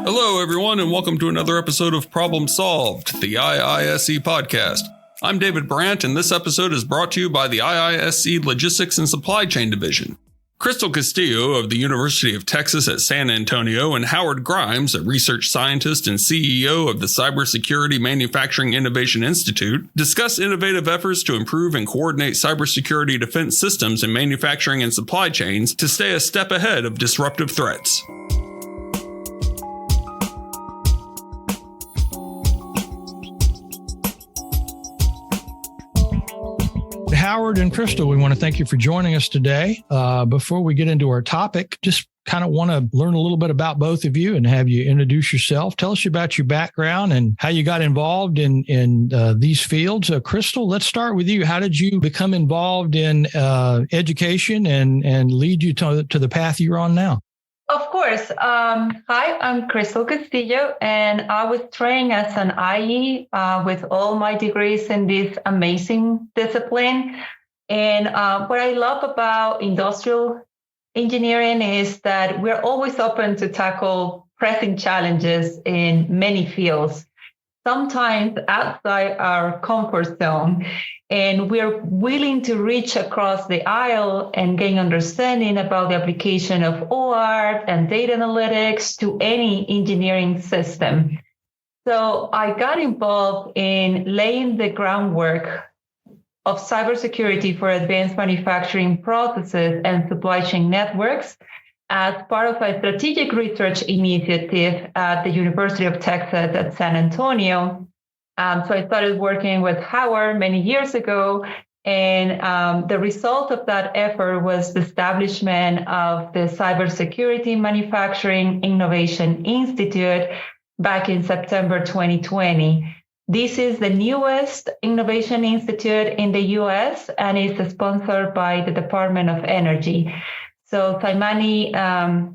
Hello, everyone, and welcome to another episode of Problem Solved, the IISE podcast. I'm David Brandt, and this episode is brought to you by the IISE Logistics and Supply Chain Division. Crystal Castillo of the University of Texas at San Antonio and Howard Grimes, a research scientist and CEO of the Cybersecurity Manufacturing Innovation Institute, discuss innovative efforts to improve and coordinate cybersecurity defense systems in manufacturing and supply chains to stay a step ahead of disruptive threats. Howard and Crystal, we want to thank you for joining us today. Before we get into our topic, just kind of want to learn a little bit about both of you and have you introduce yourself. Tell us about your background and how you got involved in these fields. Crystal, let's start with you. How did you become involved in education and lead you to the path you're on now? Of course. Hi, I'm Crystal Castillo, and I was trained as an IE with all my degrees in this amazing discipline. And what I love about industrial engineering is that we're always open to tackle pressing challenges in many fields, sometimes outside our comfort zone. And we're willing to reach across the aisle and gain understanding about the application of OR and data analytics to any engineering system. So I got involved in laying the groundwork of cybersecurity for advanced manufacturing processes and supply chain networks as part of a strategic research initiative at the University of Texas at San Antonio. So I started working with Howard many years ago, and the result of that effort was the establishment of the Cybersecurity Manufacturing Innovation Institute back in September 2020. This is the newest innovation institute in the U.S. and is sponsored by the Department of Energy. So Cymani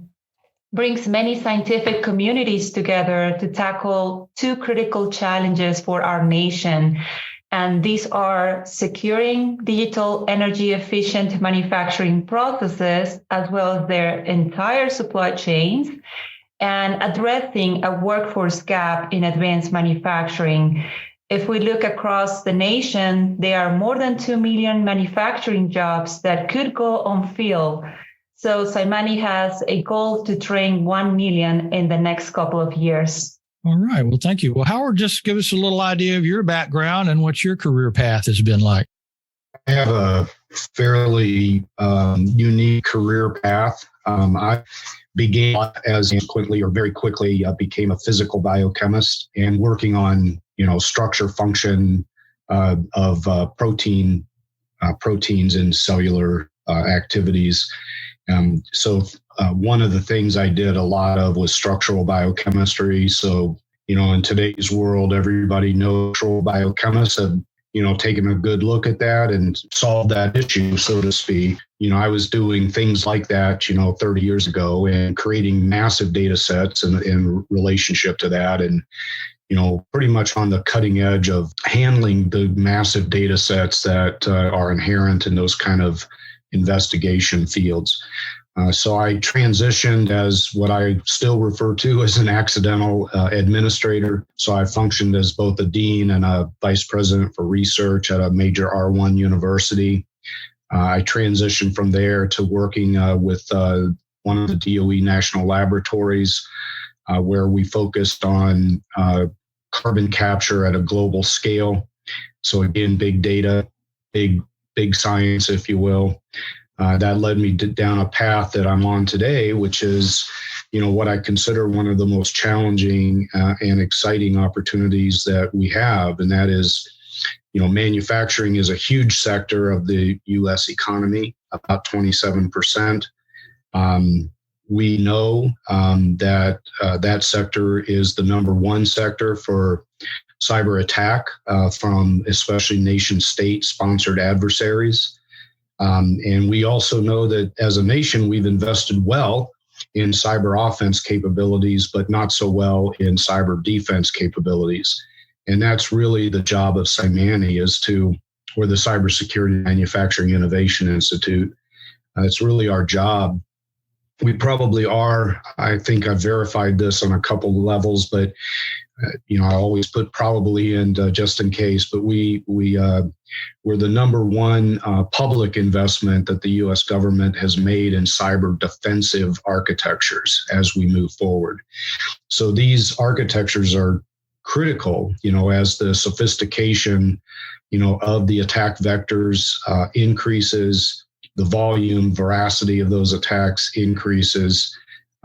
brings many scientific communities together to tackle two critical challenges for our nation. And these are securing digital energy efficient manufacturing processes, as well as their entire supply chains, and addressing a workforce gap in advanced manufacturing. If we look across the nation, there are more than 2 million manufacturing jobs that could go unfilled. So Cymani has a goal to train 1 million in the next couple of years. All right. Well, thank you. Well, Howard, just give us a little idea of your background and what your career path has been like. I have a fairly unique career path. I began very quickly became a physical biochemist and working on, structure function of proteins in cellular activities. So one of the things I did a lot of was structural biochemistry. So, in today's world, everybody knows structural biochemists have, taken a good look at that and solved that issue, so to speak. I was doing things like that, 30 years ago and creating massive data sets in relationship to that. And, pretty much on the cutting edge of handling the massive data sets that are inherent in those kind of investigation fields. So I transitioned as what I still refer to as an accidental administrator. So I functioned as both a dean and a vice president for research at a major R1 university. I transitioned from there to working with one of the DOE national laboratories where we focused on carbon capture at a global scale. So again, big data, big science, if you will. That led me down a path that I'm on today, which is, what I consider one of the most challenging and exciting opportunities that we have. And that is, manufacturing is a huge sector of the U.S. economy, about 27%. We know that that sector is the number one sector for cyber attack from especially nation state sponsored adversaries. And we also know that as a nation, we've invested well in cyber offense capabilities, but not so well in cyber defense capabilities. And that's really the job of Cymani or the Cybersecurity Manufacturing Innovation Institute. It's really our job we probably are. I think I've verified this on a couple of levels, but I always put probably in just in case. But we're the number one public investment that the U.S. government has made in cyber defensive architectures as we move forward. So these architectures are critical, as the sophistication, of the attack vectors increases, the volume, veracity of those attacks increases.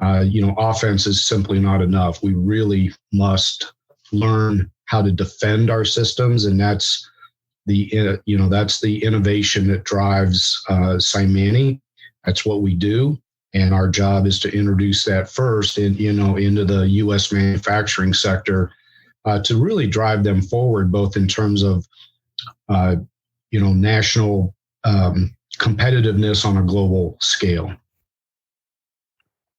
Offense is simply not enough. We really must learn how to defend our systems, and that's the innovation that drives Cymani. That's what we do, and our job is to introduce that first, into the U.S. manufacturing sector to really drive them forward, both in terms of national competitiveness on a global scale.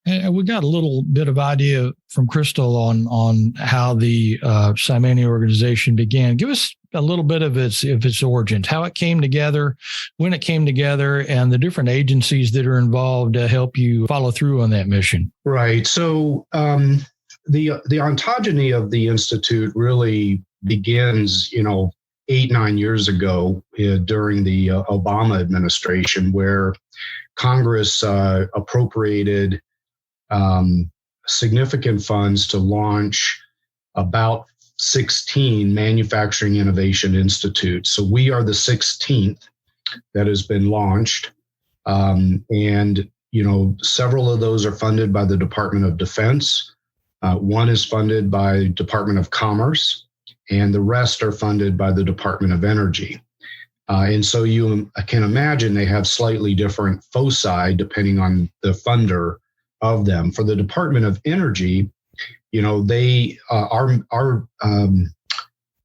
And we got a little bit of idea from Crystal on how the Cymani organization began. Give us a little bit of its origins, how it came together, when it came together, and the different agencies that are involved to help you follow through on that mission. Right. So the ontogeny of the Institute really begins, 8-9 years ago during the Obama administration, where Congress appropriated significant funds to launch about 16 manufacturing innovation institutes. So we are the 16th that has been launched. And several of those are funded by the Department of Defense. One is funded by Department of Commerce, and the rest are funded by the Department of Energy. And so you can imagine they have slightly different foci depending on the funder of them. For the Department of Energy, our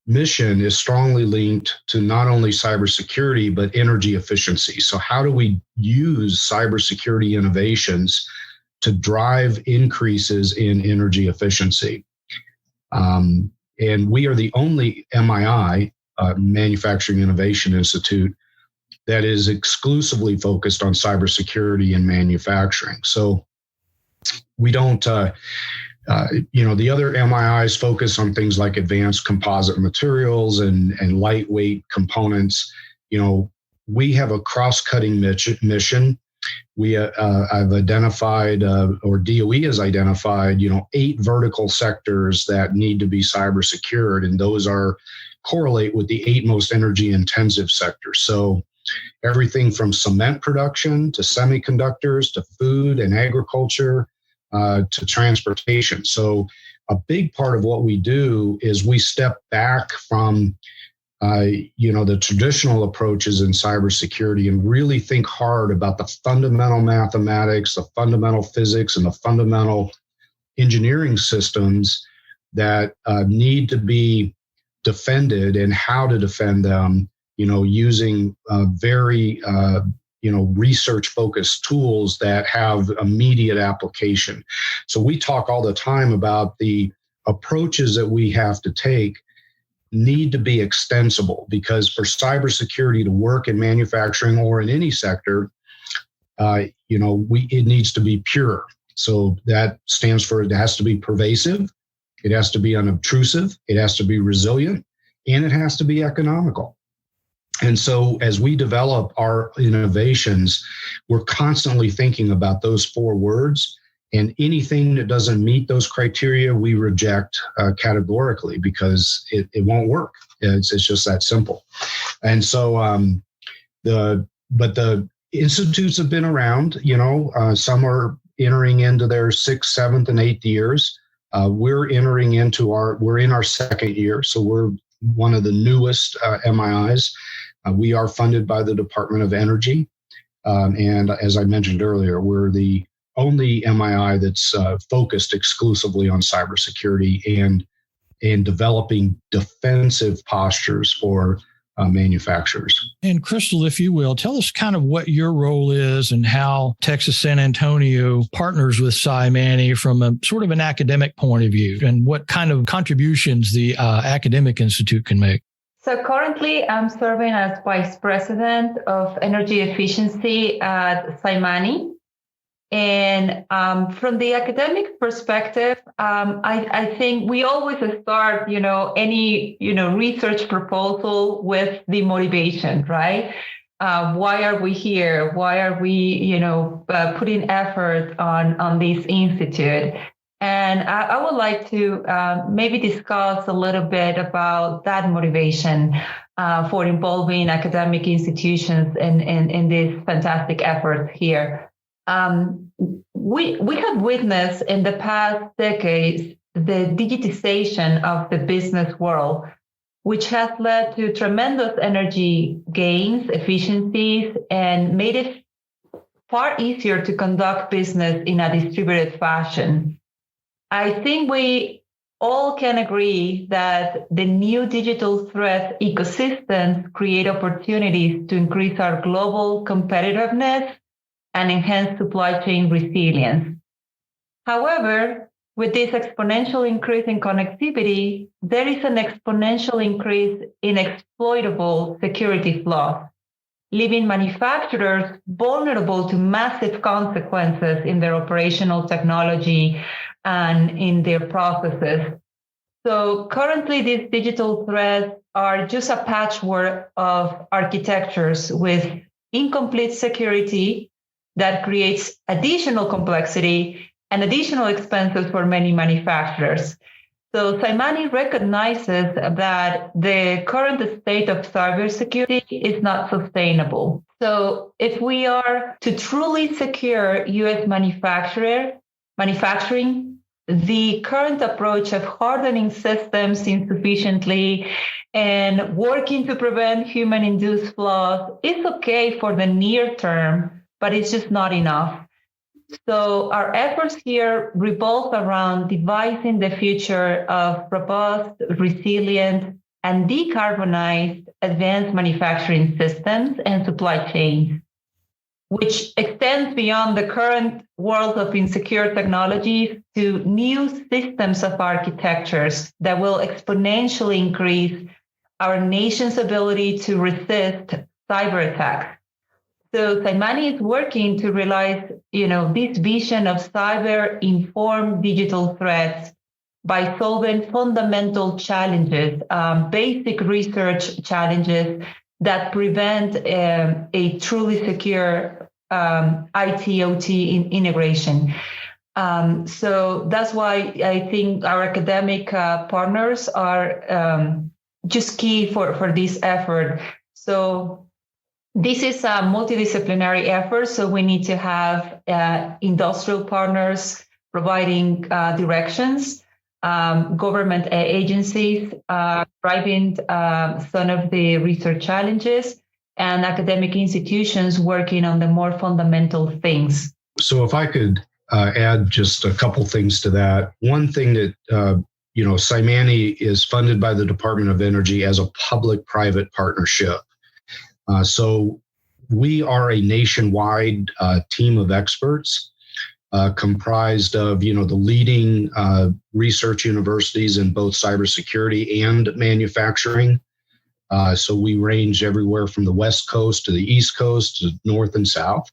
mission is strongly linked to not only cybersecurity, but energy efficiency. So how do we use cybersecurity innovations to drive increases in energy efficiency? And we are the only MII, Manufacturing Innovation Institute, that is exclusively focused on cybersecurity and manufacturing. So we don't, the other MIIs focus on things like advanced composite materials and lightweight components. We have a cross-cutting mission. I've identified, or DOE has identified, 8 vertical sectors that need to be cyber secured, and those correlate with the 8 most energy intensive sectors. So everything from cement production to semiconductors to food and agriculture to transportation. So a big part of what we do is we step back from the traditional approaches in cybersecurity and really think hard about the fundamental mathematics, the fundamental physics, and the fundamental engineering systems that need to be defended and how to defend them, using very, research-focused tools that have immediate application. So we talk all the time about the approaches that we have to take need to be extensible, because for cybersecurity to work in manufacturing or in any sector, it needs to be pure. So that stands for it has to be pervasive, it has to be unobtrusive, it has to be resilient, and it has to be economical. And so as we develop our innovations, we're constantly thinking about those 4 words. And anything that doesn't meet those criteria, we reject categorically, because it won't work. It's just that simple. And so the institutes have been around, some are entering into their 6th, 7th, and 8th years. We're in our 2nd year. So we're one of the newest MIIs. We are funded by the Department of Energy. And as I mentioned earlier, we're the only MII that's focused exclusively on cybersecurity and developing defensive postures for manufacturers. And Crystal, if you will, tell us kind of what your role is and how Texas San Antonio partners with Cymani from a sort of an academic point of view, and what kind of contributions the academic institute can make. So currently I'm serving as Vice President of Energy Efficiency at Cymani. And from the academic perspective, I think we always start, any, research proposal with the motivation, right? Why are we here? Why are we, putting effort on this institute? And I would like to maybe discuss a little bit about that motivation for involving academic institutions in this fantastic effort here. We have witnessed in the past decades the digitization of the business world, which has led to tremendous energy gains, efficiencies, and made it far easier to conduct business in a distributed fashion. I think we all can agree that the new digital threat ecosystems create opportunities to increase our global competitiveness and enhance supply chain resilience. However, with this exponential increase in connectivity, there is an exponential increase in exploitable security flaws, leaving manufacturers vulnerable to massive consequences in their operational technology and in their processes. So currently, these digital threats are just a patchwork of architectures with incomplete security that creates additional complexity and additional expenses for many manufacturers. So Symani recognizes that the current state of cybersecurity is not sustainable. So if we are to truly secure U.S. manufacturing, the current approach of hardening systems insufficiently and working to prevent human-induced flaws is okay for the near term, but it's just not enough. So our efforts here revolve around devising the future of robust, resilient, and decarbonized advanced manufacturing systems and supply chains, which extends beyond the current world of insecure technologies to new systems of architectures that will exponentially increase our nation's ability to resist cyber attacks. So Symani is working to realize, this vision of cyber-informed digital threats by solving fundamental challenges, basic research challenges that prevent a truly secure IT-OT integration. So that's why I think our academic partners are just key for this effort. So this is a multidisciplinary effort, so we need to have industrial partners providing directions, government agencies driving some of the research challenges, and academic institutions working on the more fundamental things. So if I could add just a couple things to that. One thing that, Symani is funded by the Department of Energy as a public-private partnership. So we are a nationwide team of experts comprised of, the leading research universities in both cybersecurity and manufacturing. So we range everywhere from the West Coast to the East Coast to North and South.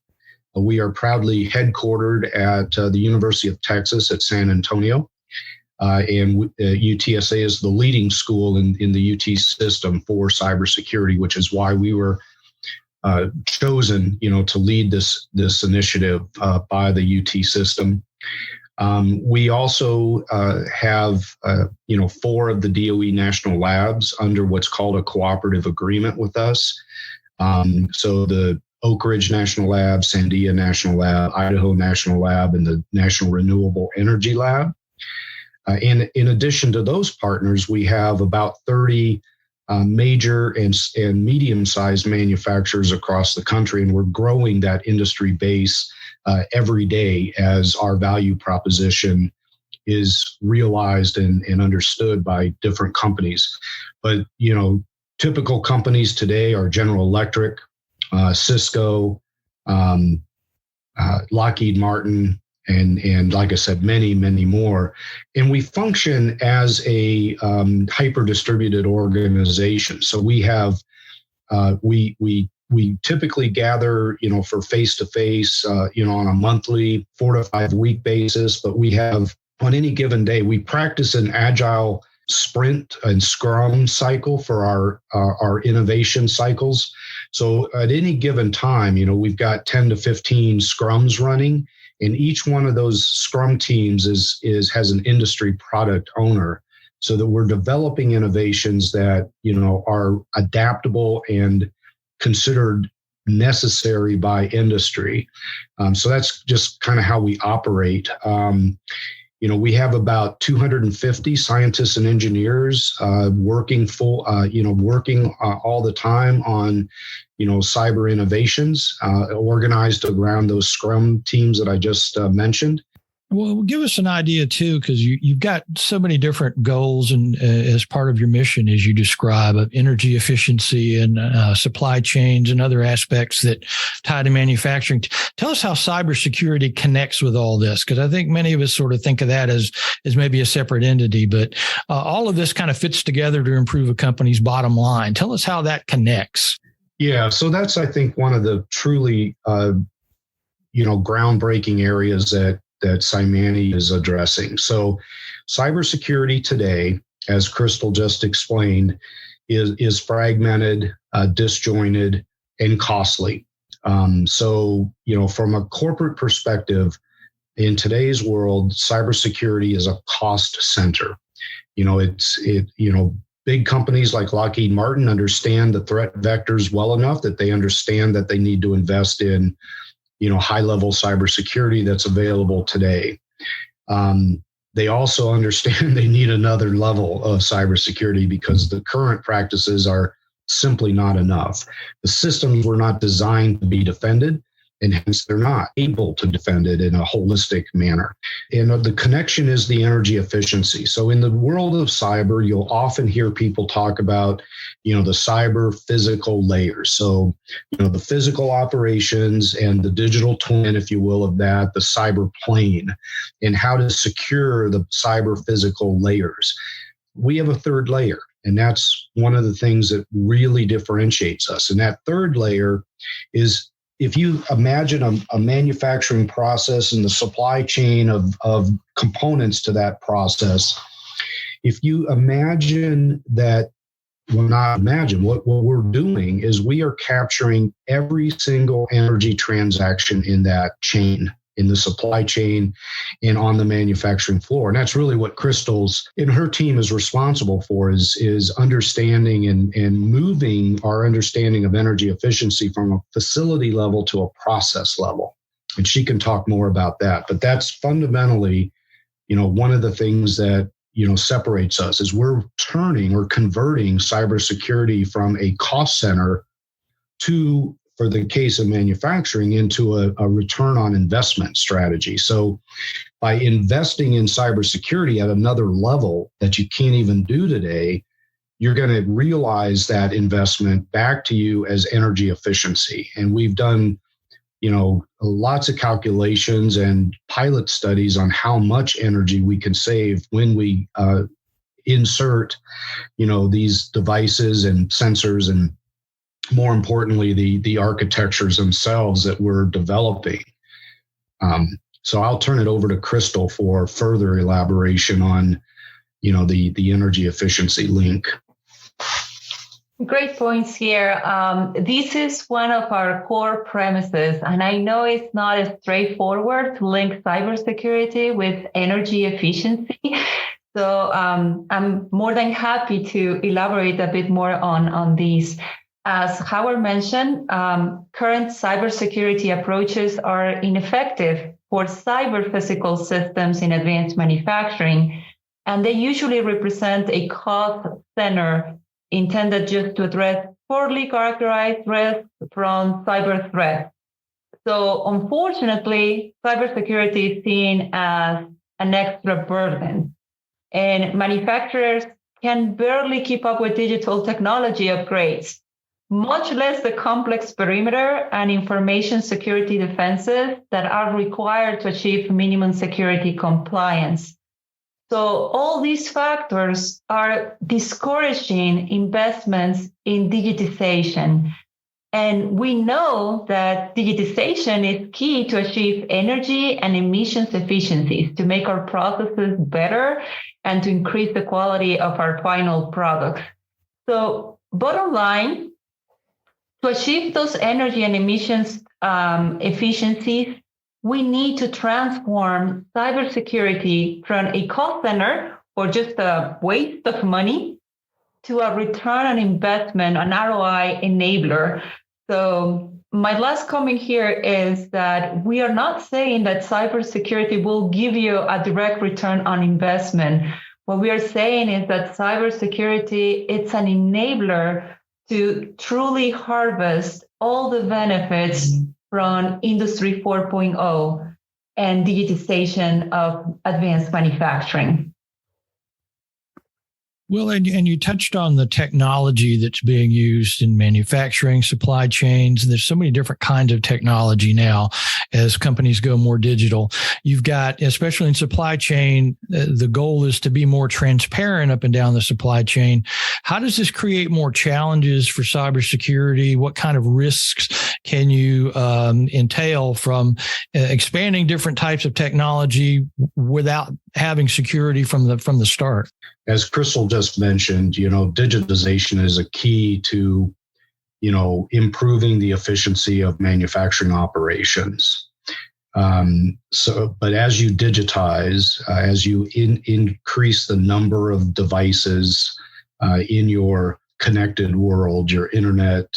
We are proudly headquartered at the University of Texas at San Antonio. And UTSA is the leading school in the UT system for cybersecurity, which is why we were chosen, to lead this initiative by the UT system. We also have, 4 of the DOE national labs under what's called a cooperative agreement with us. So the Oak Ridge National Lab, Sandia National Lab, Idaho National Lab, and the National Renewable Energy Lab. And in addition to those partners, we have about 30 major and medium-sized manufacturers across the country, and we're growing that industry base every day as our value proposition is realized and understood by different companies. But, typical companies today are General Electric, Cisco, Lockheed Martin, and like I said, many, many more. And we function as a hyper-distributed organization. So we have, we we typically gather, for face-to-face, on a monthly 4 to 5 week basis, but we have on any given day, we practice an agile sprint and scrum cycle for our innovation cycles. So at any given time, we've got 10 to 15 scrums running, and each one of those scrum teams has an industry product owner, so that we're developing innovations that, are adaptable and considered necessary by industry. So that's just kind of how we operate. We have about 250 scientists and engineers working all the time on, cyber innovations, organized around those scrum teams that I just mentioned. Well, give us an idea too, because you've got so many different goals, and as part of your mission, as you describe, of energy efficiency and supply chains and other aspects that tie to manufacturing. Tell us how cybersecurity connects with all this, because I think many of us sort of think of that as maybe a separate entity, but all of this kind of fits together to improve a company's bottom line. Tell us how that connects. Yeah, so that's, I think, one of the truly, groundbreaking areas that Cymani is addressing. So cybersecurity today, as Crystal just explained, is fragmented, disjointed, and costly. So, from a corporate perspective, in today's world, cybersecurity is a cost center. Big companies like Lockheed Martin understand the threat vectors well enough that they understand that they need to invest in high-level cybersecurity that's available today. They also understand they need another level of cybersecurity because the current practices are simply not enough. The systems were not designed to be defended, and hence they're not able to defend it in a holistic manner. And the connection is the energy efficiency. So in the world of cyber, you'll often hear people talk about, the cyber physical layers. So, the physical operations and the digital twin, if you will, of that, the cyber plane, and how to secure the cyber physical layers. We have a third layer, and that's one of the things that really differentiates us. And that third layer is, if you imagine a manufacturing process and the supply chain of components to that process, if you imagine that, what we're doing is we are capturing every single energy transaction in that chain, in the supply chain and on the manufacturing floor. And that's really what Crystal's and her team is responsible for, is understanding and moving our understanding of energy efficiency from a facility level to a process level. And she can talk more about that. But that's fundamentally, one of the things that, separates us, is we're turning or converting cybersecurity from a cost center to, for the case of manufacturing, into a return on investment strategy. So by investing in cybersecurity at another level that you can't even do today, you're going to realize that investment back to you as energy efficiency. And we've done, lots of calculations and pilot studies on how much energy we can save when we insert, these devices and sensors, and more importantly, the architectures themselves that we're developing. So I'll turn it over to Crystal for further elaboration on, the energy efficiency link. Great points here. This is one of our core premises, and I know it's not as straightforward to link cybersecurity with energy efficiency. So I'm more than happy to elaborate a bit more on these. As Howard mentioned, current cybersecurity approaches are ineffective for cyber physical systems in advanced manufacturing, and they usually represent a cost center intended just to address poorly characterized risks from cyber threats. So unfortunately, cybersecurity is seen as an extra burden, and manufacturers can barely keep up with digital technology upgrades, much less the complex perimeter and information security defenses that are required to achieve minimum security compliance. So all these factors are discouraging investments in digitization. And we know that digitization is key to achieve energy and emissions efficiencies, to make our processes better and to increase the quality of our final products. So bottom line, to achieve those energy and emissions efficiencies, we need to transform cybersecurity from a cost center or just a waste of money to a return on investment, an ROI enabler. So my last comment here is that we are not saying that cybersecurity will give you a direct return on investment. What we are saying is that cybersecurity, it's an enabler to truly harvest all the benefits from Industry 4.0 and digitization of advanced manufacturing. Well, and you touched on the technology that's being used in manufacturing, supply chains. There's so many different kinds of technology now as companies go more digital. You've got, especially in supply chain, the goal is to be more transparent up and down the supply chain. How does this create more challenges for cybersecurity? What kind of risks can you entail from expanding different types of technology without having security from the start? As Crystal just mentioned, digitization is a key to, improving the efficiency of manufacturing operations. But as you digitize, as you increase the number of devices in your connected world, your internet,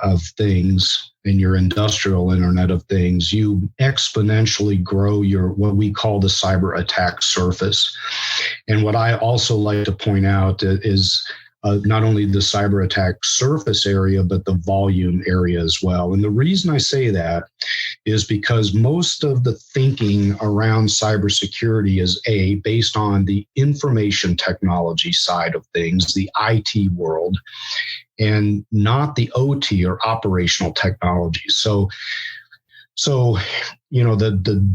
of things, in your industrial Internet of Things, you exponentially grow what we call the cyber attack surface. And what I also like to point out is not only the cyber attack surface area, but the volume area as well. And the reason I say that is because most of the thinking around cybersecurity is based on the information technology side of things, the IT world, and not the OT or operational technology. So the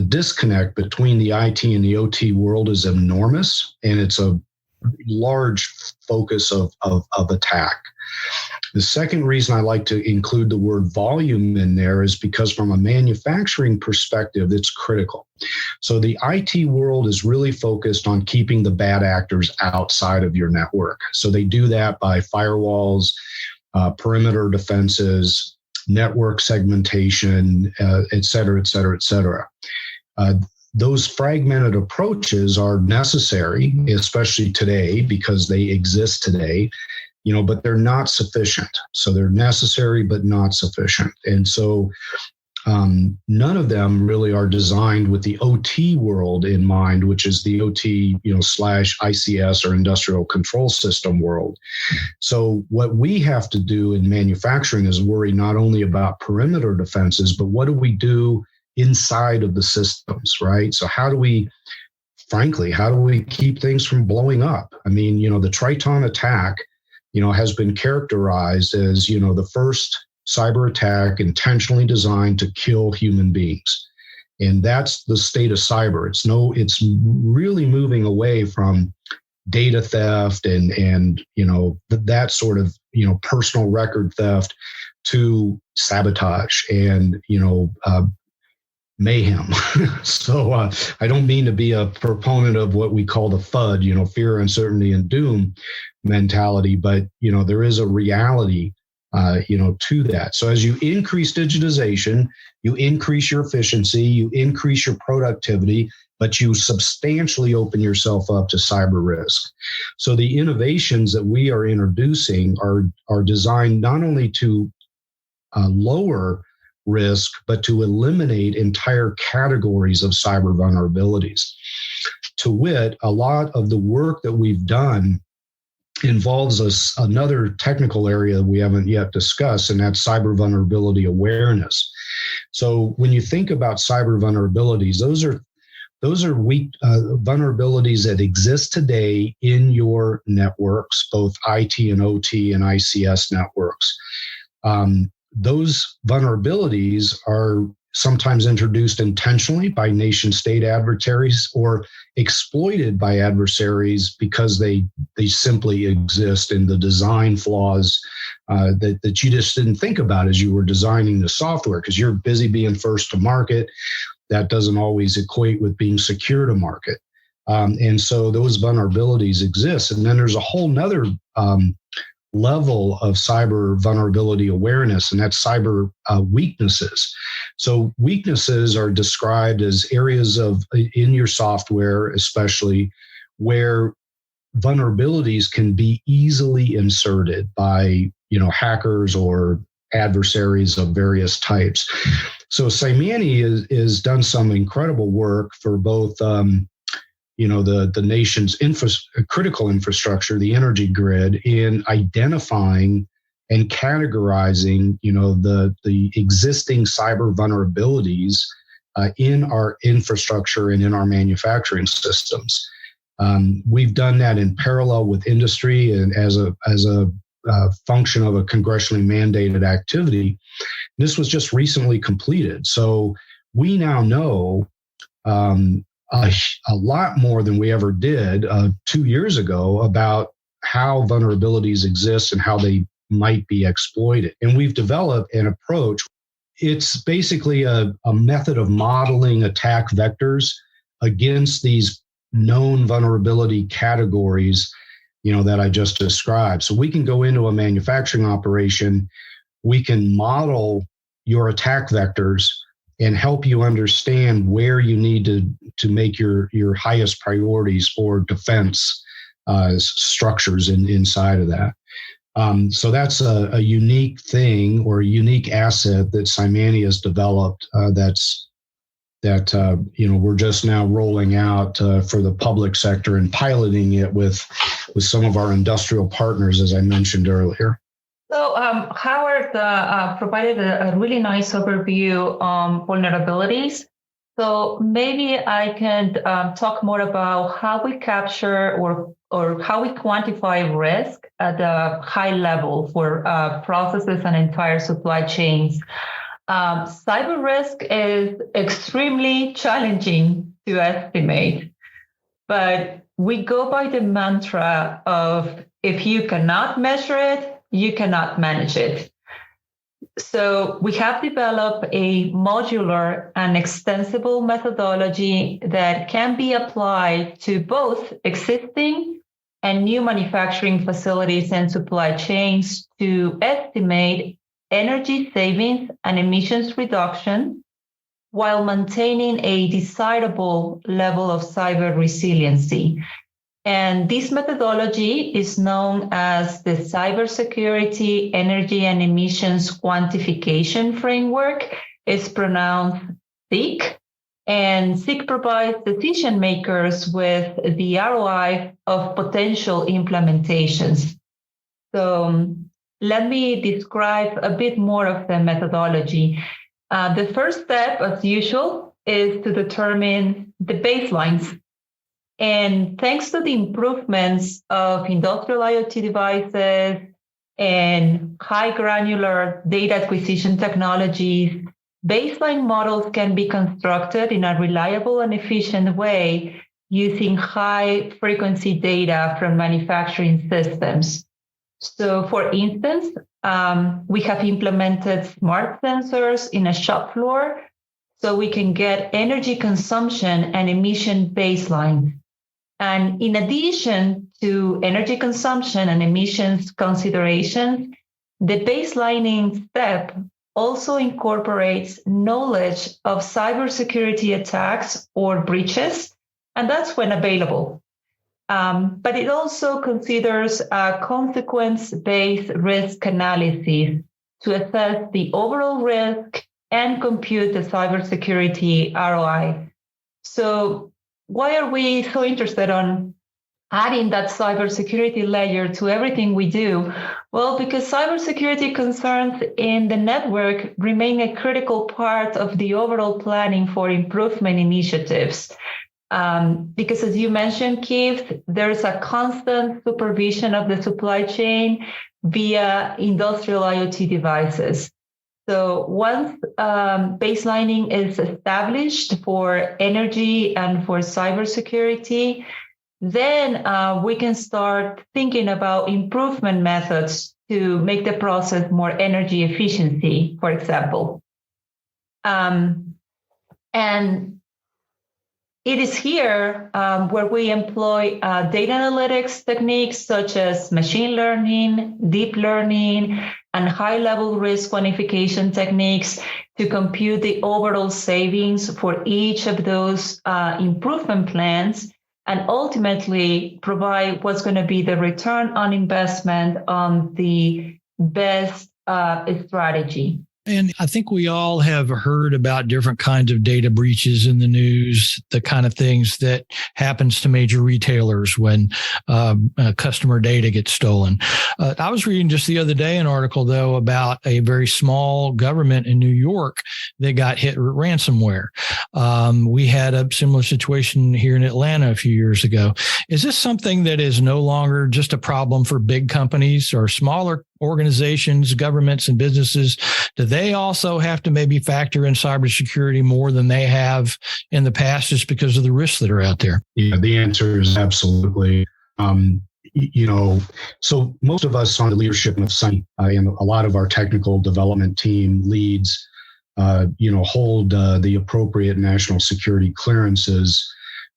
disconnect between the IT and the OT world is enormous, and it's a large focus of attack. The second reason I like to include the word volume in there is because from a manufacturing perspective, it's critical. So the IT world is really focused on keeping the bad actors outside of your network. So they do that by firewalls, perimeter defenses, network segmentation, et cetera, et cetera, et cetera. Those fragmented approaches are necessary, especially today, because they exist today, but they're not sufficient. So they're necessary, but not sufficient. And so none of them really are designed with the OT world in mind, which is the OT, / ICS or industrial control system world. So what we have to do in manufacturing is worry not only about perimeter defenses, but what do we do inside of the systems, right? So how do we keep things from blowing up? I mean, the Triton attack, has been characterized as, the first cyber attack intentionally designed to kill human beings. And that's the state of cyber. It's really moving away from data theft and that sort of, personal record theft to sabotage and, mayhem. So I don't mean to be a proponent of what we call the FUD, fear, uncertainty, and doom mentality, but there is a reality, to that. So as you increase digitization, you increase your efficiency, you increase your productivity, but you substantially open yourself up to cyber risk. So the innovations that we are introducing are designed not only to lower risk, but to eliminate entire categories of cyber vulnerabilities. To wit, a lot of the work that we've done involves another technical area that we haven't yet discussed, and that's cyber vulnerability awareness. So when you think about cyber vulnerabilities, those are weak vulnerabilities that exist today in your networks, both IT and OT and ICS networks. Those vulnerabilities are sometimes introduced intentionally by nation state adversaries or exploited by adversaries because they simply exist in the design flaws that you just didn't think about as you were designing the software, because you're busy being first to market. That doesn't always equate with being secure to market. And so those vulnerabilities exist. And then there's a whole nother level of cyber vulnerability awareness, and that's cyber weaknesses. So weaknesses are described as areas in your software, especially, where vulnerabilities can be easily inserted by hackers or adversaries of various types. So Cymani has done some incredible work for both the nation's critical infrastructure, the energy grid, in identifying and categorizing, the existing cyber vulnerabilities in our infrastructure and in our manufacturing systems. We've done that in parallel with industry and as a function of a congressionally mandated activity. This was just recently completed. So we now know a lot more than we ever did 2 years ago about how vulnerabilities exist and how they might be exploited. And we've developed an approach. It's basically a method of modeling attack vectors against these known vulnerability categories, that I just described. So we can go into a manufacturing operation, we can model your attack vectors and help you understand where you need to make your highest priorities for defense structures inside of that. So that's a unique thing or a unique asset that Cymani has developed that we're just now rolling out for the public sector and piloting it with some of our industrial partners, as I mentioned earlier. So Howard provided a really nice overview on vulnerabilities. So maybe I can talk more about how we capture or how we quantify risk at a high level for processes and entire supply chains. Cyber risk is extremely challenging to estimate, but we go by the mantra of if you cannot measure it, you cannot manage it. So we have developed a modular and extensible methodology that can be applied to both existing and new manufacturing facilities and supply chains to estimate energy savings and emissions reduction while maintaining a desirable level of cyber resiliency. And this methodology is known as the Cybersecurity Energy and Emissions Quantification Framework. It's pronounced SEEQ, and SEEQ provides decision makers with the ROI of potential implementations. So let me describe a bit more of the methodology. The first step, as usual, is to determine the baselines. And thanks to the improvements of industrial IoT devices and high granular data acquisition technologies, baseline models can be constructed in a reliable and efficient way using high frequency data from manufacturing systems. So for instance, we have implemented smart sensors in a shop floor so we can get energy consumption and emission baseline. And in addition to energy consumption and emissions considerations, the baselining step also incorporates knowledge of cybersecurity attacks or breaches, and that's when available. But it also considers a consequence-based risk analysis to assess the overall risk and compute the cybersecurity ROI. So why are we so interested on adding that cybersecurity layer to everything we do? Well, because cybersecurity concerns in the network remain a critical part of the overall planning for improvement initiatives. Because as you mentioned, Keith, there's a constant supervision of the supply chain via industrial IoT devices. So once baselining is established for energy and for cybersecurity, then we can start thinking about improvement methods to make the process more energy efficiency, for example. And it is here where we employ data analytics techniques such as machine learning, deep learning, and high-level risk quantification techniques to compute the overall savings for each of those improvement plans, and ultimately provide what's going to be the return on investment on the best strategy. And I think we all have heard about different kinds of data breaches in the news, the kind of things that happens to major retailers when customer data gets stolen. I was reading just the other day an article, though, about a very small government in New York that got hit with ransomware. We had a similar situation here in Atlanta a few years ago. Is this something that is no longer just a problem for big companies or smaller organizations, governments, and businesses? Do they also have to maybe factor in cybersecurity more than they have in the past just because of the risks that are out there? Yeah, the answer is absolutely. So most of us on the leadership of Sunny and a lot of our technical development team leads, hold the appropriate national security clearances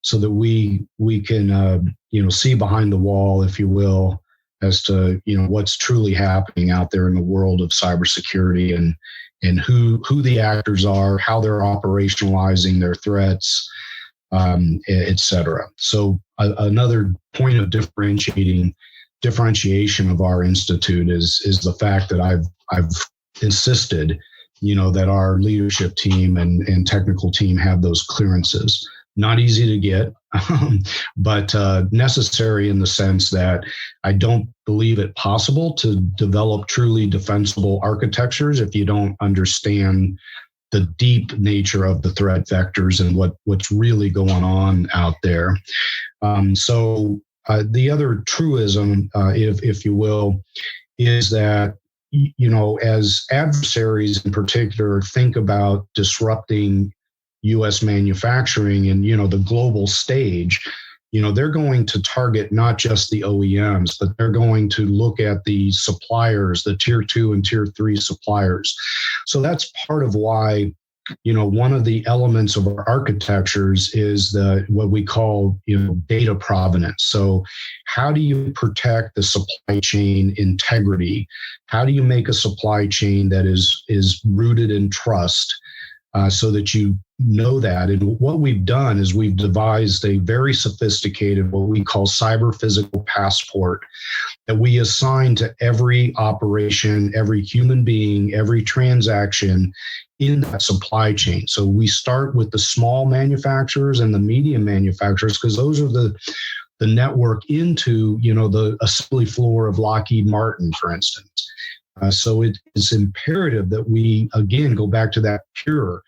so that we can, see behind the wall, if you will, as to what's truly happening out there in the world of cybersecurity and who the actors are, how they're operationalizing their threats, et cetera. So another point of differentiation of our institute is the fact that I've insisted, that our leadership team and technical team have those clearances. Not easy to get, but necessary in the sense that I don't believe it possible to develop truly defensible architectures if you don't understand the deep nature of the threat vectors and what's really going on out there. So the other truism, if you will, is that as adversaries in particular think about disrupting U.S. manufacturing and, the global stage, they're going to target not just the OEMs, but they're going to look at the suppliers, the tier 2 and tier 3 suppliers. So that's part of why, one of the elements of our architectures is what we call, data provenance. So how do you protect the supply chain integrity? How do you make a supply chain that is rooted in trust? So that you know that. And what we've done is we've devised a very sophisticated, what we call cyber physical passport, that we assign to every operation, every human being, every transaction in that supply chain. So we start with the small manufacturers and the medium manufacturers, because those are the network into, the assembly floor of Lockheed Martin, for instance. So it is imperative that we, again, go back to that pure,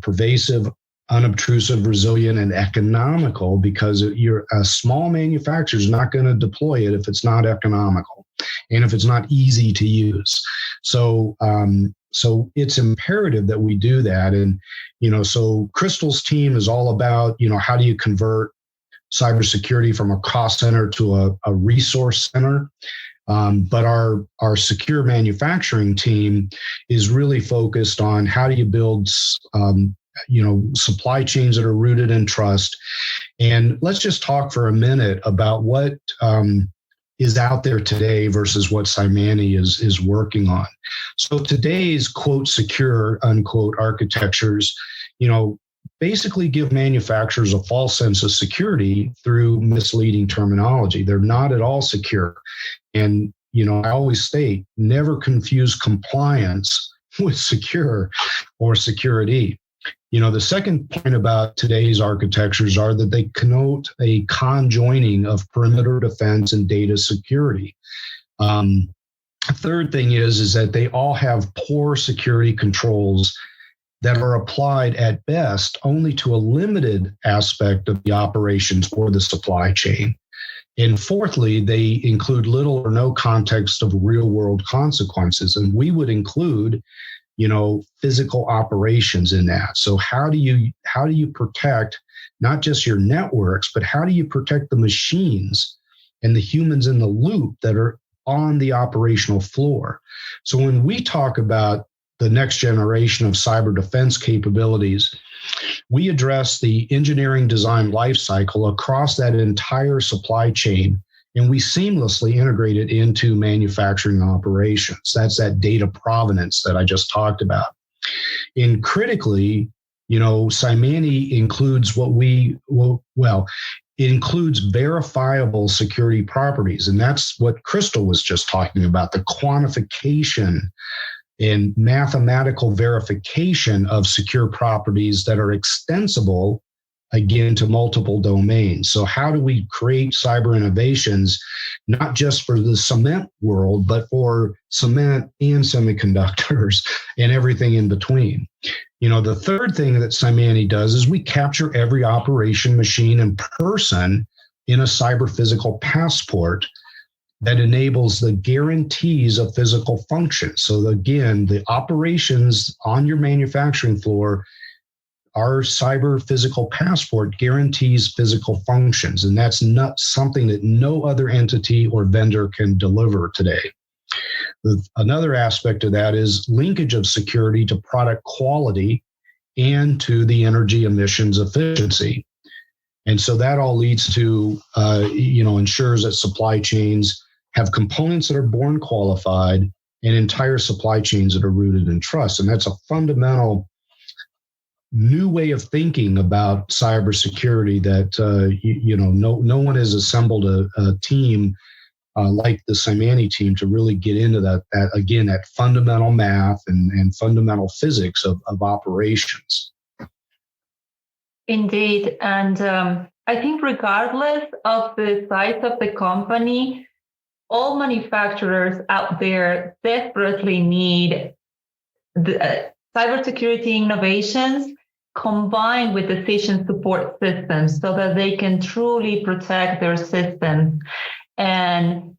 pervasive, unobtrusive, resilient, and economical, because a small manufacturer is not going to deploy it if it's not economical and if it's not easy to use. So it's imperative that we do that. And, so Crystal's team is all about, how do you convert cybersecurity from a cost center to a resource center? But our secure manufacturing team is really focused on how do you build, supply chains that are rooted in trust. And let's just talk for a minute about what is out there today versus what Cymani is working on. So today's quote secure unquote architectures, basically give manufacturers a false sense of security through misleading terminology. They're not at all secure. And, I always state, never confuse compliance with secure or security. The second point about today's architectures are that they connote a conjoining of perimeter defense and data security. Third thing is that they all have poor security controls that are applied at best only to a limited aspect of the operations or the supply chain. And fourthly, they include little or no context of real world consequences. And we would include physical operations in that. So how do you protect not just your networks, but how do you protect the machines and the humans in the loop that are on the operational floor? So when we talk about the next generation of cyber defense capabilities, we address the engineering design lifecycle across that entire supply chain, and we seamlessly integrate it into manufacturing operations. That's that data provenance that I just talked about. And critically, Cymani includes it includes verifiable security properties. And that's what Crystal was just talking about, the quantification and mathematical verification of secure properties that are extensible, again, to multiple domains. So how do we create cyber innovations, not just for the cement world, but for cement and semiconductors and everything in between? The third thing that Cymani does is we capture every operation, machine, and person in a cyber physical passport that enables the guarantees of physical function. So again, the operations on your manufacturing floor, our cyber physical passport guarantees physical functions, and that's not something that no other entity or vendor can deliver today. Another aspect of that is linkage of security to product quality and to the energy emissions efficiency. And so that all leads to, ensures that supply chains have components that are born qualified and entire supply chains that are rooted in trust. And that's a fundamental new way of thinking about cybersecurity that, no one has assembled a team like the Cymani team to really get into that fundamental math and fundamental physics of operations. Indeed. And I think regardless of the size of the company, all manufacturers out there desperately need the cybersecurity innovations combined with decision support systems so that they can truly protect their systems. And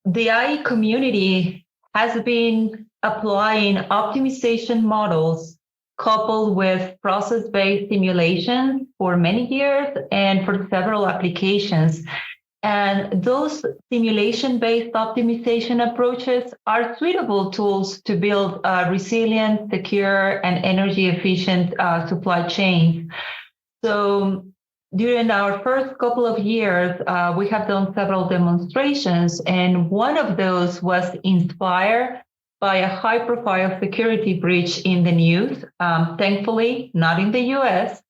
the IE community has been applying optimization models coupled with process-based simulations for many years and for several applications. And those simulation-based optimization approaches are suitable tools to build resilient, secure, and energy-efficient supply chains. So during our first couple of years, we have done several demonstrations, and one of those was inspired by a high-profile security breach in the news, thankfully not in the US.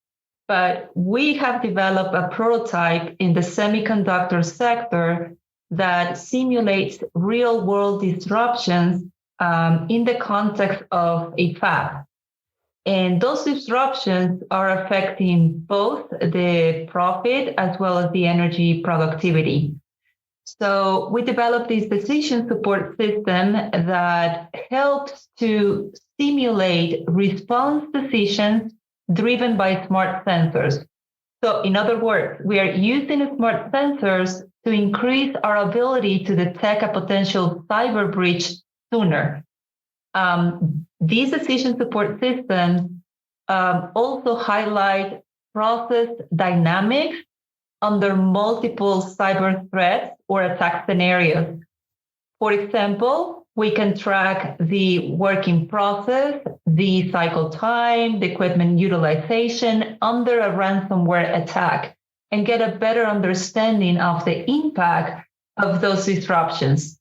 But we have developed a prototype in the semiconductor sector that simulates real-world disruptions in the context of a fab. And those disruptions are affecting both the profit as well as the energy productivity. So we developed this decision support system that helps to simulate response decisions driven by smart sensors. So in other words, we are using smart sensors to increase our ability to detect a potential cyber breach sooner. These decision support systems also highlight process dynamics under multiple cyber threats or attack scenarios. For example, we can track the working process, the cycle time, the equipment utilization under a ransomware attack, and get a better understanding of the impact of those disruptions.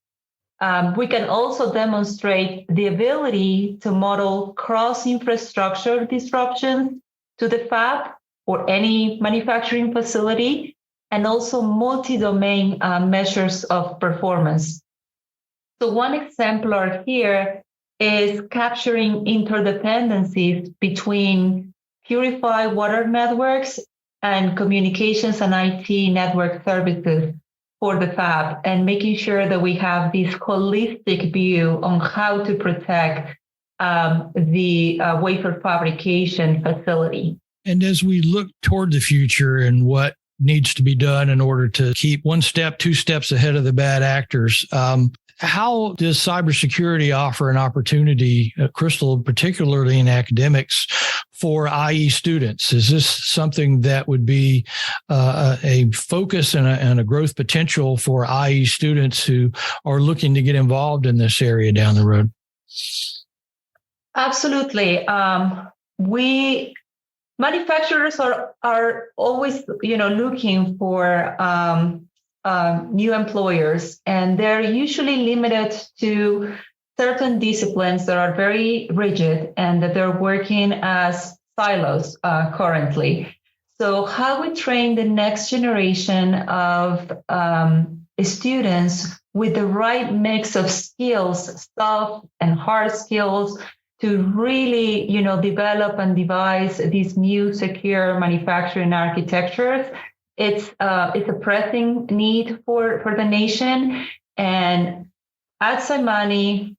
We can also demonstrate the ability to model cross-infrastructure disruptions to the fab or any manufacturing facility, and also multi-domain measures of performance. So one exemplar here is capturing interdependencies between purified water networks and communications and IT network services for the fab, and making sure that we have this holistic view on how to protect the wafer fabrication facility. And as we look toward the future and what needs to be done in order to keep one step, two steps ahead of the bad actors, How does cybersecurity offer an opportunity, Crystal, particularly in academics, for IE students? Is this something that would be a focus and a growth potential for IE students who are looking to get involved in this area down the road? Absolutely. Manufacturers are always, looking for new employers, and they're usually limited to certain disciplines that are very rigid and that they're working as silos currently. So how we train the next generation of students with the right mix of skills, soft and hard skills, to really, develop and devise these new secure manufacturing architectures. It's a pressing need for the nation. And at Symani,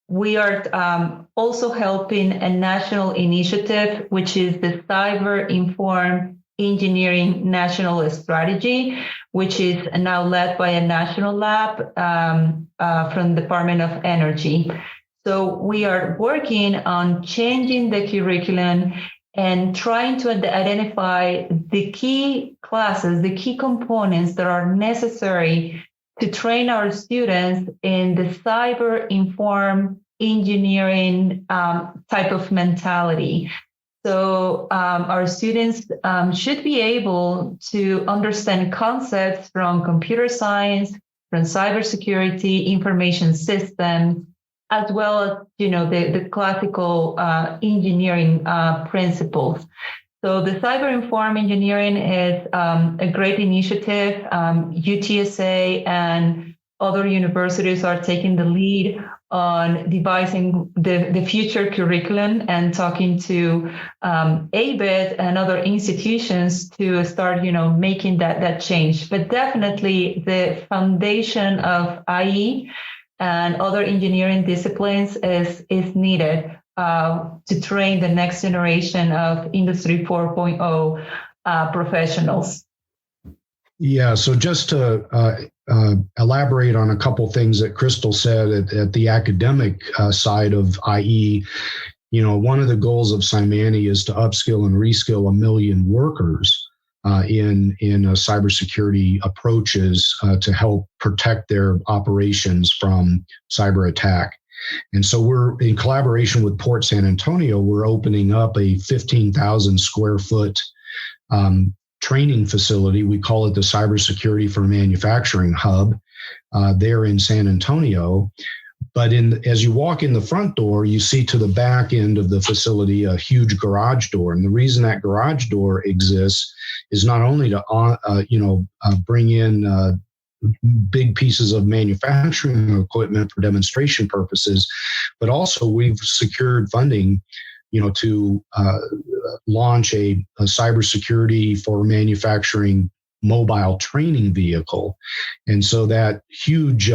we are also helping a national initiative, which is the Cyber Informed Engineering National Strategy, which is now led by a national lab from the Department of Energy. So we are working on changing the curriculum and trying to identify the key classes, the key components that are necessary to train our students in the cyber-informed engineering type of mentality. So our students should be able to understand concepts from computer science, from cybersecurity, information systems, as well as, the classical engineering principles. So the cyber-informed engineering is a great initiative. UTSA and other universities are taking the lead on devising the future curriculum and talking to ABIT and other institutions to start, making that change. But definitely the foundation of IE and other engineering disciplines is needed to train the next generation of Industry 4.0 professionals. Yeah, so just to elaborate on a couple things that Crystal said at the academic side of IE, one of the goals of Symani is to upskill and reskill 1 million workers in cybersecurity approaches to help protect their operations from cyber attack. And so we're in collaboration with Port San Antonio, we're opening up a 15,000 square foot training facility. We call it the Cybersecurity for Manufacturing Hub there in San Antonio. But as you walk in the front door, you see to the back end of the facility a huge garage door. And the reason that garage door exists is not only to bring in big pieces of manufacturing equipment for demonstration purposes, but also we've secured funding, to launch a cybersecurity for manufacturing mobile training vehicle. And so that huge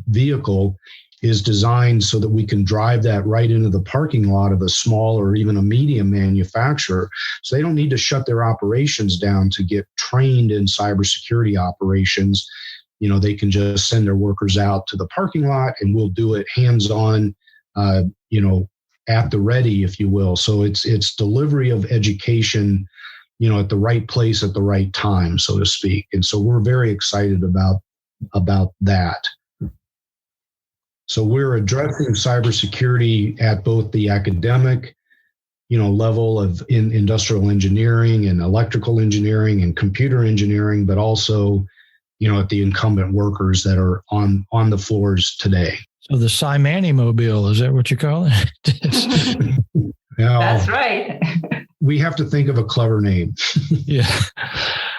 vehicle is designed so that we can drive that right into the parking lot of a small or even a medium manufacturer. So they don't need to shut their operations down to get trained in cybersecurity operations. They can just send their workers out to the parking lot and we'll do it hands-on, at the ready, if you will. So it's delivery of education, at the right place at the right time, so to speak. And so we're very excited about that. So we're addressing cybersecurity at both the academic, level of in industrial engineering and electrical engineering and computer engineering, but also, at the incumbent workers that are on the floors today. So the Symani Mobile, is that what you call it? That's right. We have to think of a clever name. Yeah.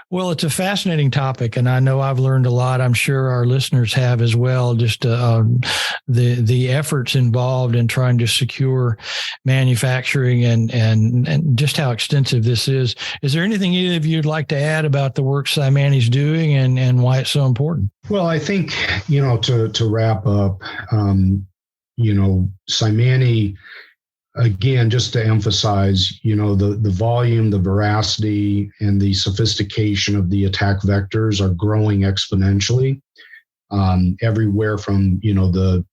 Well, it's a fascinating topic, and I know I've learned a lot. I'm sure our listeners have as well. Just the efforts involved in trying to secure manufacturing and just how extensive this is. Is there anything either of you'd like to add about the work Symani's doing and why it's so important? Well, I think to wrap up, Symani. Again, just to emphasize, the volume, the veracity, and the sophistication of the attack vectors are growing exponentially. everywhere from the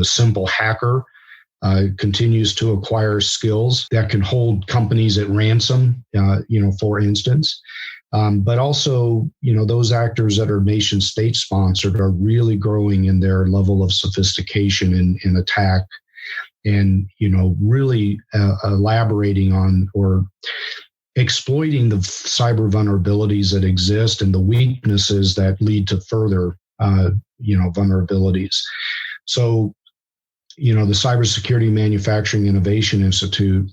simple hacker continues to acquire skills that can hold companies at ransom, for instance. But also, those actors that are nation state sponsored are really growing in their level of sophistication in attack, and, really elaborating on or exploiting the cyber vulnerabilities that exist and the weaknesses that lead to further, vulnerabilities. So, the Cybersecurity Manufacturing Innovation Institute,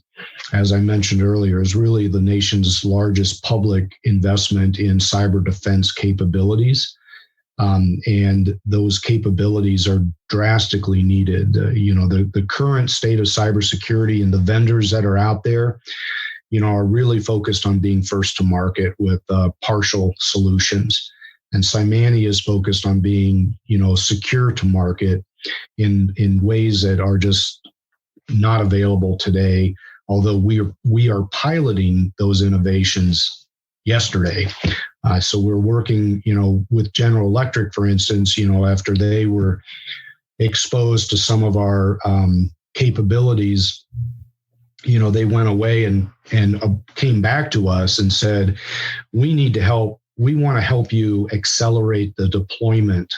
as I mentioned earlier, is really the nation's largest public investment in cyber defense capabilities. And those capabilities are drastically needed. The current state of cybersecurity and the vendors that are out there, are really focused on being first to market with partial solutions. And Cymani is focused on being, secure to market in ways that are just not available today, although we are piloting those innovations yesterday. So we're working, with General Electric, for instance, after they were exposed to some of our capabilities, they went away and came back to us and said, we need to help. We want to help you accelerate the deployment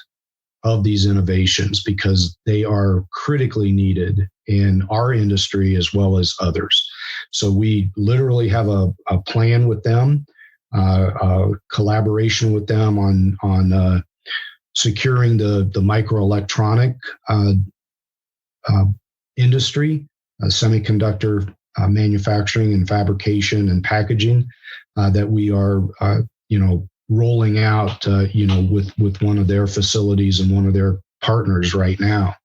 of these innovations because they are critically needed in our industry as well as others. So we literally have a plan with them, collaboration with them on securing the microelectronic industry, semiconductor manufacturing and fabrication and packaging that we are, rolling out, with one of their facilities and one of their partners right now.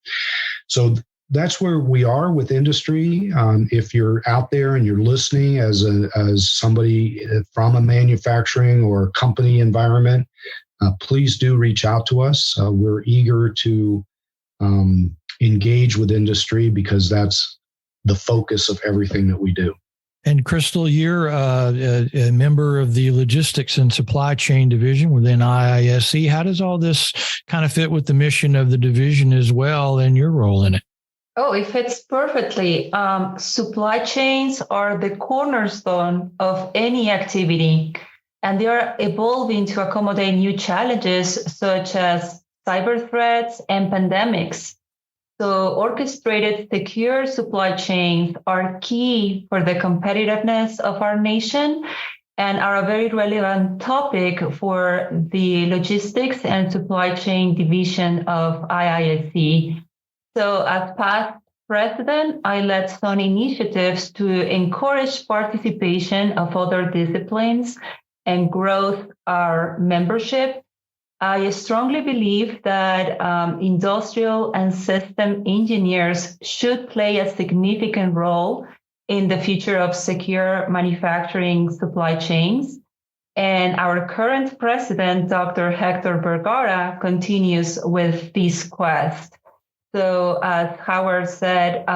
So that's where we are with industry. If you're out there and you're listening as somebody from a manufacturing or company environment, please do reach out to us. We're eager to engage with industry because that's the focus of everything that we do. And Crystal, you're a member of the Logistics and Supply Chain Division within IISE. How does all this kind of fit with the mission of the division as well and your role in it? Oh, it fits perfectly. Supply chains are the cornerstone of any activity, and they are evolving to accommodate new challenges such as cyber threats and pandemics. So orchestrated, secure supply chains are key for the competitiveness of our nation and are a very relevant topic for the Logistics and Supply Chain Division of IISE. So as past president, I led some initiatives to encourage participation of other disciplines and growth our membership. I strongly believe that industrial and system engineers should play a significant role in the future of secure manufacturing supply chains. And our current president, Dr. Hector Vergara, continues with this quest. So as Howard said,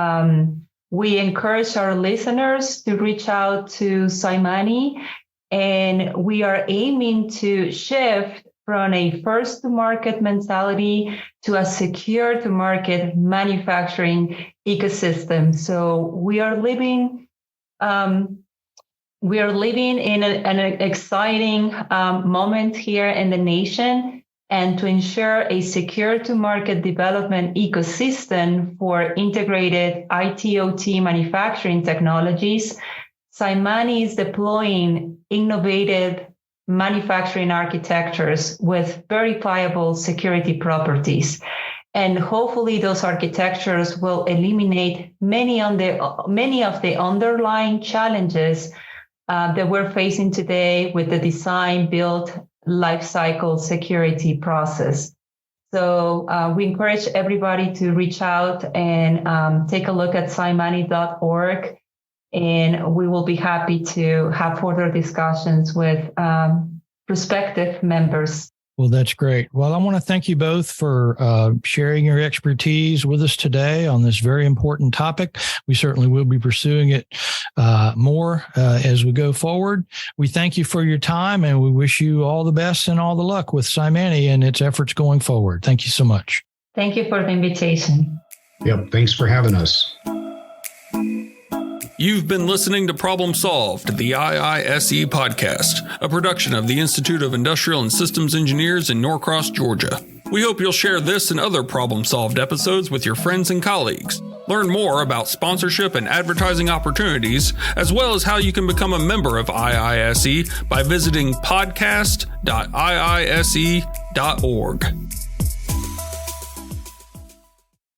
we encourage our listeners to reach out to Cymani, and we are aiming to shift from a first-to-market mentality to a secure-to-market manufacturing ecosystem. So we are living in an exciting moment here in the nation, and to ensure a secure-to-market development ecosystem for integrated IT/OT manufacturing technologies, Cymani is deploying innovative manufacturing architectures with verifiable security properties. And hopefully those architectures will eliminate many of the underlying challenges that we're facing today with the design, build, lifecycle security process. So we encourage everybody to reach out and take a look at cymani.org. And we will be happy to have further discussions with prospective members. Well, that's great. Well, I want to thank you both for sharing your expertise with us today on this very important topic. We certainly will be pursuing it more as we go forward. We thank you for your time, and we wish you all the best and all the luck with Cymani and its efforts going forward. Thank you so much. Thank you for the invitation. Yep. Thanks for having us. You've been listening to Problem Solved, the IISE podcast, a production of the Institute of Industrial and Systems Engineers in Norcross, Georgia. We hope you'll share this and other Problem Solved episodes with your friends and colleagues. Learn more about sponsorship and advertising opportunities, as well as how you can become a member of IISE by visiting podcast.iise.org.